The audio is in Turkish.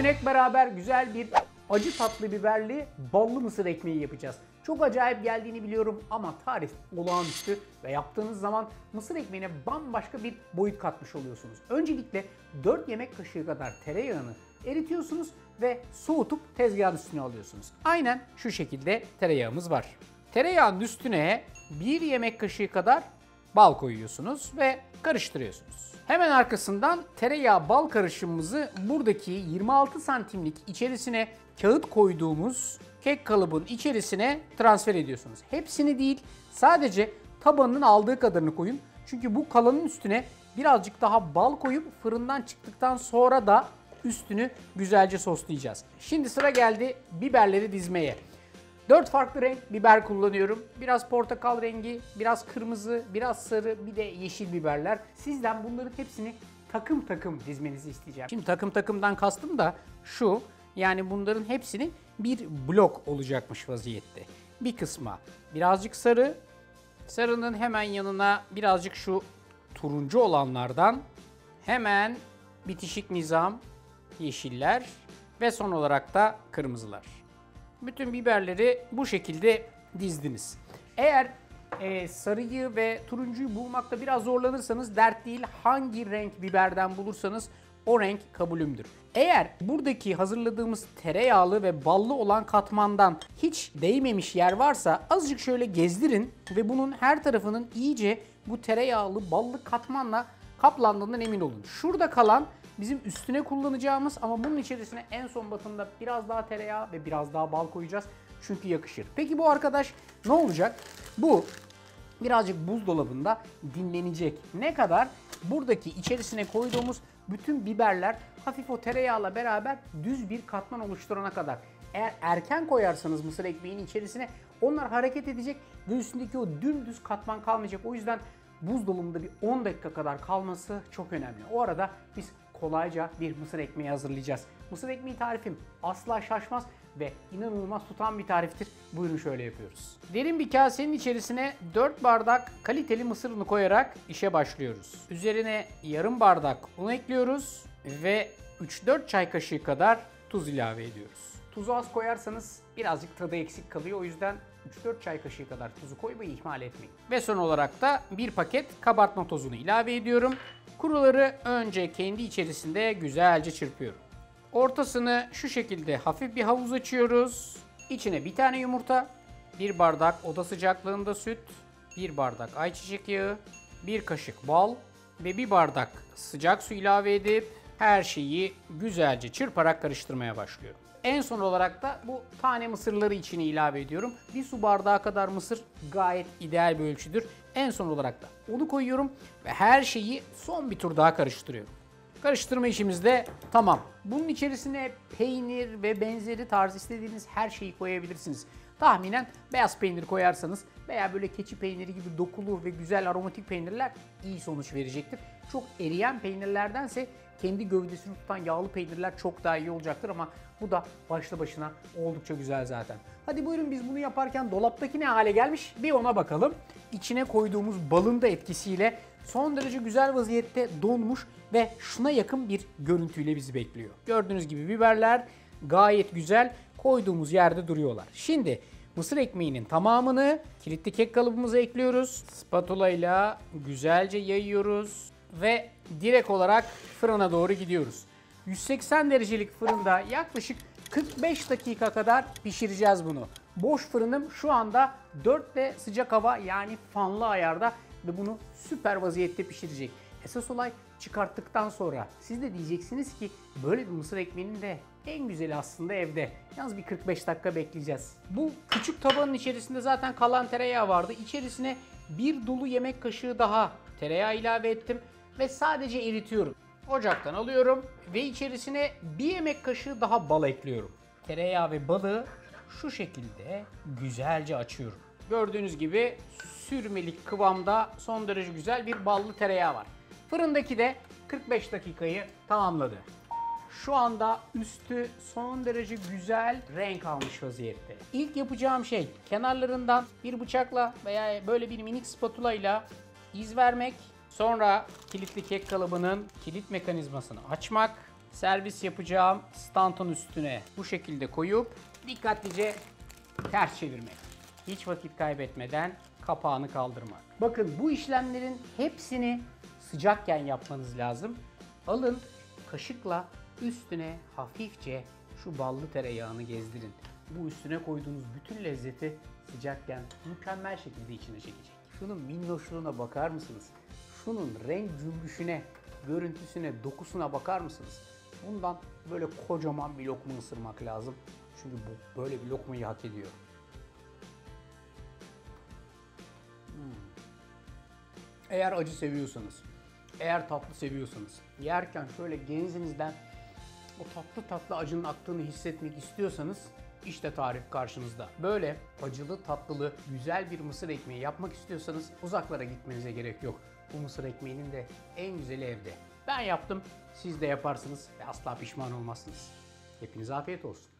Bugün hep beraber güzel bir acı tatlı biberli ballı mısır ekmeği yapacağız. Çok acayip geldiğini biliyorum ama tarif olağanüstü ve yaptığınız zaman mısır ekmeğine bambaşka bir boyut katmış oluyorsunuz. Öncelikle 4 yemek kaşığı kadar tereyağını eritiyorsunuz ve soğutup tezgahın üstüne alıyorsunuz. Aynen şu şekilde tereyağımız var. Tereyağının üstüne 1 yemek kaşığı kadar bal koyuyorsunuz ve karıştırıyorsunuz. Hemen arkasından tereyağı bal karışımımızı buradaki 26 santimlik içerisine kağıt koyduğumuz kek kalıbın içerisine transfer ediyorsunuz. Hepsini değil, sadece tabanının aldığı kadarını koyun. Çünkü bu kalanın üstüne birazcık daha bal koyup fırından çıktıktan sonra da üstünü güzelce soslayacağız. Şimdi sıra geldi biberleri dizmeye. 4 farklı renk biber kullanıyorum. Biraz portakal rengi, biraz kırmızı, biraz sarı, bir de yeşil biberler. Sizden bunların hepsini takım takım dizmenizi isteyeceğim. Şimdi takım takımdan kastım da şu. Yani bunların hepsini bir blok olacakmış vaziyette. Bir kısma birazcık sarı, sarının hemen yanına birazcık şu turuncu olanlardan, hemen bitişik nizam yeşiller ve son olarak da kırmızılar. Bütün biberleri bu şekilde dizdiniz. Eğer sarıyı ve turuncuyu bulmakta biraz zorlanırsanız dert değil, hangi renk biberden bulursanız o renk kabulümdür. Eğer buradaki hazırladığımız tereyağlı ve ballı olan katmandan hiç değmemiş yer varsa azıcık şöyle gezdirin ve bunun her tarafının iyice bu tereyağlı ballı katmanla kaplandığından emin olun. Şurada kalan bizim üstüne kullanacağımız ama bunun içerisine en son batımda biraz daha tereyağı ve biraz daha bal koyacağız. Çünkü yakışır. Peki bu arkadaş ne olacak? Bu birazcık buzdolabında dinlenecek. Ne kadar? Buradaki içerisine koyduğumuz bütün biberler hafif o tereyağla beraber düz bir katman oluşturana kadar. Eğer erken koyarsanız mısır ekmeğinin içerisine onlar hareket edecek ve üstündeki o dümdüz katman kalmayacak. O yüzden buzdolabında bir 10 dakika kadar kalması çok önemli. O arada biz kolayca bir mısır ekmeği hazırlayacağız. Mısır ekmeği tarifim asla şaşmaz ve inanılmaz tutan bir tariftir. Buyurun şöyle yapıyoruz. Derin bir kasenin içerisine 4 bardak kaliteli mısır unu koyarak işe başlıyoruz. Üzerine yarım bardak un ekliyoruz ve 3-4 çay kaşığı kadar tuz ilave ediyoruz. Tuzu az koyarsanız birazcık tadı eksik kalıyor. O yüzden 3-4 çay kaşığı kadar tuzu koymayı ihmal etmeyin. Ve son olarak da bir paket kabartma tozunu ilave ediyorum. Kuruları önce kendi içerisinde güzelce çırpıyorum. Ortasını şu şekilde hafif bir havuz açıyoruz. İçine bir tane yumurta, 1 bardak oda sıcaklığında süt, 1 bardak ayçiçek yağı, 1 kaşık bal ve 1 bardak sıcak su ilave edip her şeyi güzelce çırparak karıştırmaya başlıyorum. En son olarak da bu tane mısırları içine ilave ediyorum. 1 su bardağı kadar mısır gayet ideal bir ölçüdür. En son olarak da onu koyuyorum ve her şeyi son bir tur daha karıştırıyorum. Karıştırma işimiz de tamam. Bunun içerisine peynir ve benzeri tarz istediğiniz her şeyi koyabilirsiniz. Tahminen beyaz peynir koyarsanız veya böyle keçi peyniri gibi dokulu ve güzel aromatik peynirler iyi sonuç verecektir. Çok eriyen peynirlerdense kendi gövdesini tutan yağlı peynirler çok daha iyi olacaktır ama bu da başlı başına oldukça güzel zaten. Hadi buyurun biz bunu yaparken dolaptaki ne hale gelmiş bir ona bakalım. İçine koyduğumuz balın da etkisiyle son derece güzel vaziyette donmuş ve şuna yakın bir görüntüyle bizi bekliyor. Gördüğünüz gibi biberler gayet güzel koyduğumuz yerde duruyorlar. Şimdi mısır ekmeğinin tamamını kilitli kek kalıbımıza ekliyoruz. Spatula ile güzelce yayıyoruz ve direkt olarak fırına doğru gidiyoruz. 180 derecelik fırında yaklaşık 45 dakika kadar pişireceğiz bunu. Boş fırınım şu anda 4'te sıcak hava yani fanlı ayarda ve bunu süper vaziyette pişirecek. Esas olay çıkarttıktan sonra. Siz de diyeceksiniz ki böyle bir mısır ekmeğinin de en güzeli aslında evde. Yalnız bir 45 dakika bekleyeceğiz. Bu küçük tabanın içerisinde zaten kalan tereyağı vardı. İçerisine bir dolu yemek kaşığı daha tereyağı ilave ettim ve sadece eritiyorum. Ocaktan alıyorum ve içerisine bir yemek kaşığı daha bal ekliyorum. Tereyağı ve balı şu şekilde güzelce açıyorum. Gördüğünüz gibi sürmelik kıvamda son derece güzel bir ballı tereyağı var. Fırındaki de 45 dakikayı tamamladı. Şu anda üstü son derece güzel renk almış vaziyette. İlk yapacağım şey kenarlarından bir bıçakla veya böyle bir minik spatula ile iz vermek. Sonra kilitli kek kalıbının kilit mekanizmasını açmak servis yapacağım standın üstüne bu şekilde koyup dikkatlice ters çevirmek. Hiç vakit kaybetmeden kapağını kaldırmak. Bakın bu işlemlerin hepsini sıcakken yapmanız lazım. Alın kaşıkla üstüne hafifçe şu ballı tereyağını gezdirin. Bu üstüne koyduğunuz bütün lezzeti sıcakken mükemmel şekilde içine çekecek. Şunun minnoşluğuna bakar mısınız? Şunun renk cümbüşüne, görüntüsüne, dokusuna bakar mısınız? Bundan böyle kocaman bir lokma ısırmak lazım. Çünkü bu böyle bir lokmayı hak ediyor. Eğer acı seviyorsanız, eğer tatlı seviyorsanız, yerken şöyle genzinizden o tatlı tatlı acının aktığını hissetmek istiyorsanız işte tarif karşınızda. Böyle acılı tatlılı güzel bir mısır ekmeği yapmak istiyorsanız uzaklara gitmenize gerek yok. Bu mısır ekmeğinin de en güzeli evde. Ben yaptım, siz de yaparsınız ve asla pişman olmazsınız. Hepinize afiyet olsun.